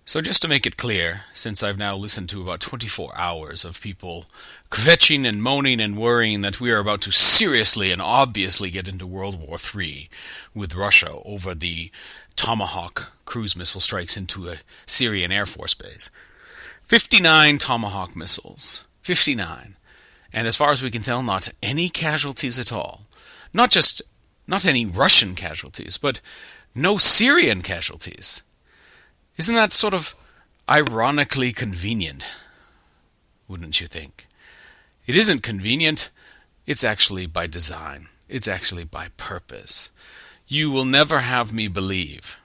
So just to make it clear, since I've now listened to about 24 hours of people kvetching and moaning and worrying that we are about to seriously and obviously get into World War III with Russia over the Tomahawk cruise missile strikes into a Syrian Air Force base. 59 Tomahawk missiles. 59. And as far as we can tell, not any casualties at all. Not any Russian casualties, but no Syrian casualties. Isn't that sort of ironically convenient? Wouldn't you think? It isn't convenient. It's actually by design. It's actually by purpose. You will never have me believe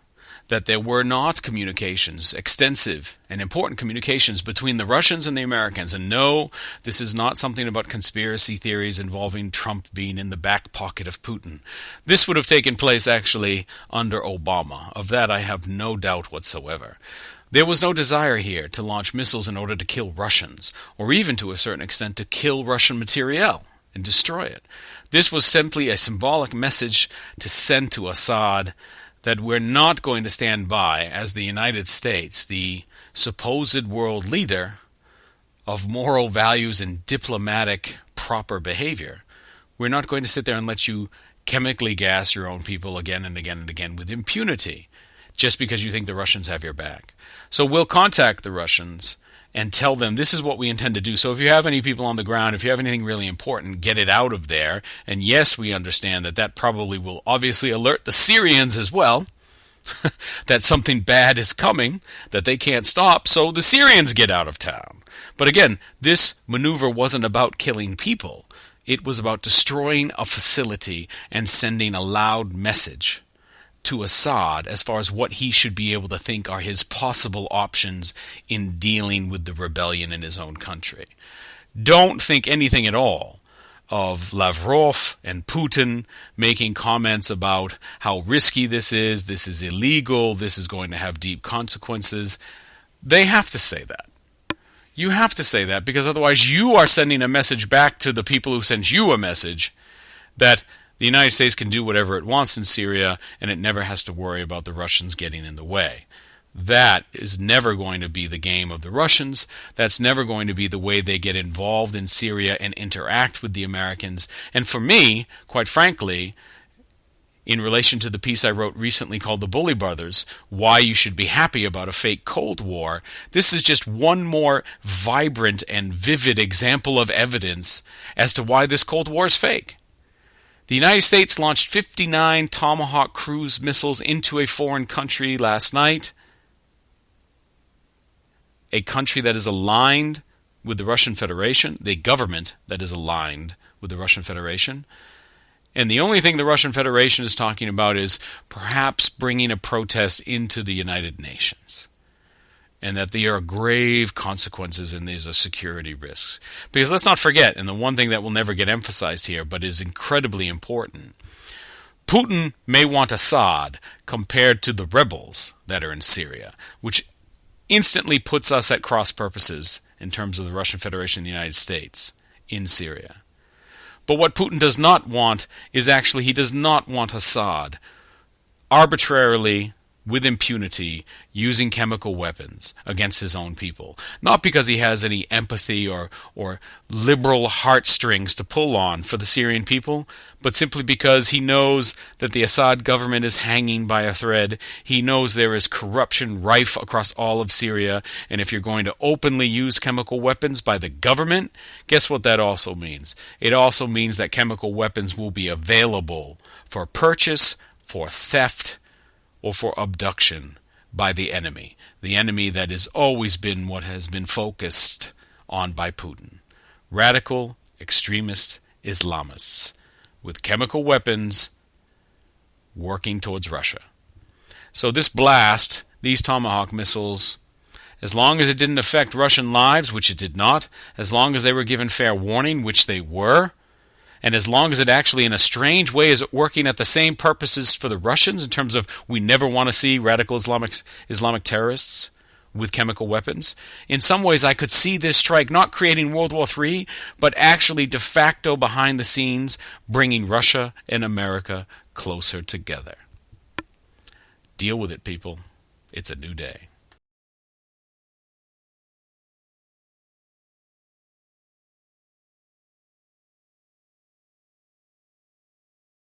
that there were not communications, extensive and important communications between the Russians and the Americans. And no, this is not something about conspiracy theories involving Trump being in the back pocket of Putin. This would have taken place actually under Obama. Of that I have no doubt whatsoever. There was no desire here to launch missiles in order to kill Russians, or even to a certain extent to kill Russian materiel and destroy it. This was simply a symbolic message to send to Assad that we're not going to stand by as the United States, the supposed world leader of moral values and diplomatic proper behavior. We're not going to sit there and let you chemically gas your own people again and again and again with impunity just because you think the Russians have your back. So we'll contact the Russians and tell them this is what we intend to do. So if you have any people on the ground, if you have anything really important, get it out of there. And yes, we understand that that probably will obviously alert the Syrians as well that something bad is coming, that they can't stop, so the Syrians get out of town. But again, this maneuver wasn't about killing people. It was about destroying a facility and sending a loud message to Assad as far as what he should be able to think are his possible options in dealing with the rebellion in his own country. Don't think anything at all of Lavrov and Putin making comments about how risky this is illegal, this is going to have deep consequences. They have to say that. You have to say that because otherwise you are sending a message back to the people who sent you a message that the United States can do whatever it wants in Syria, and it never has to worry about the Russians getting in the way. That is never going to be the game of the Russians. That's never going to be the way they get involved in Syria and interact with the Americans. And for me, quite frankly, in relation to the piece I wrote recently called The Bully Brothers, Why You Should Be Happy About a Fake Cold War, this is just one more vibrant and vivid example of evidence as to why this Cold War is fake. The United States launched 59 Tomahawk cruise missiles into a foreign country last night, a country that is aligned with the Russian Federation, the government that is aligned with the Russian Federation. And the only thing the Russian Federation is talking about is perhaps bringing a protest into the United Nations. And that there are grave consequences and these are security risks. Because let's not forget, and the one thing that will never get emphasized here, but is incredibly important, Putin may want Assad compared to the rebels that are in Syria, which instantly puts us at cross purposes in terms of the Russian Federation and the United States in Syria. But what Putin does not want is actually he does not want Assad arbitrarily, with impunity, using chemical weapons against his own people. Not because he has any empathy or liberal heartstrings to pull on for the Syrian people, but simply because he knows that the Assad government is hanging by a thread. He knows there is corruption rife across all of Syria, and if you're going to openly use chemical weapons by the government, guess what that also means? It also means that chemical weapons will be available for purchase, for theft, or for abduction by the enemy that has always been what has been focused on by Putin. Radical, extremist Islamists with chemical weapons working towards Russia. So this blast, these Tomahawk missiles, as long as it didn't affect Russian lives, which it did not, as long as they were given fair warning, which they were, and as long as it actually in a strange way is working at the same purposes for the Russians in terms of we never want to see radical Islamic terrorists with chemical weapons, in some ways I could see this strike not creating World War III, but actually de facto behind the scenes bringing Russia and America closer together. Deal with it, people. It's a new day.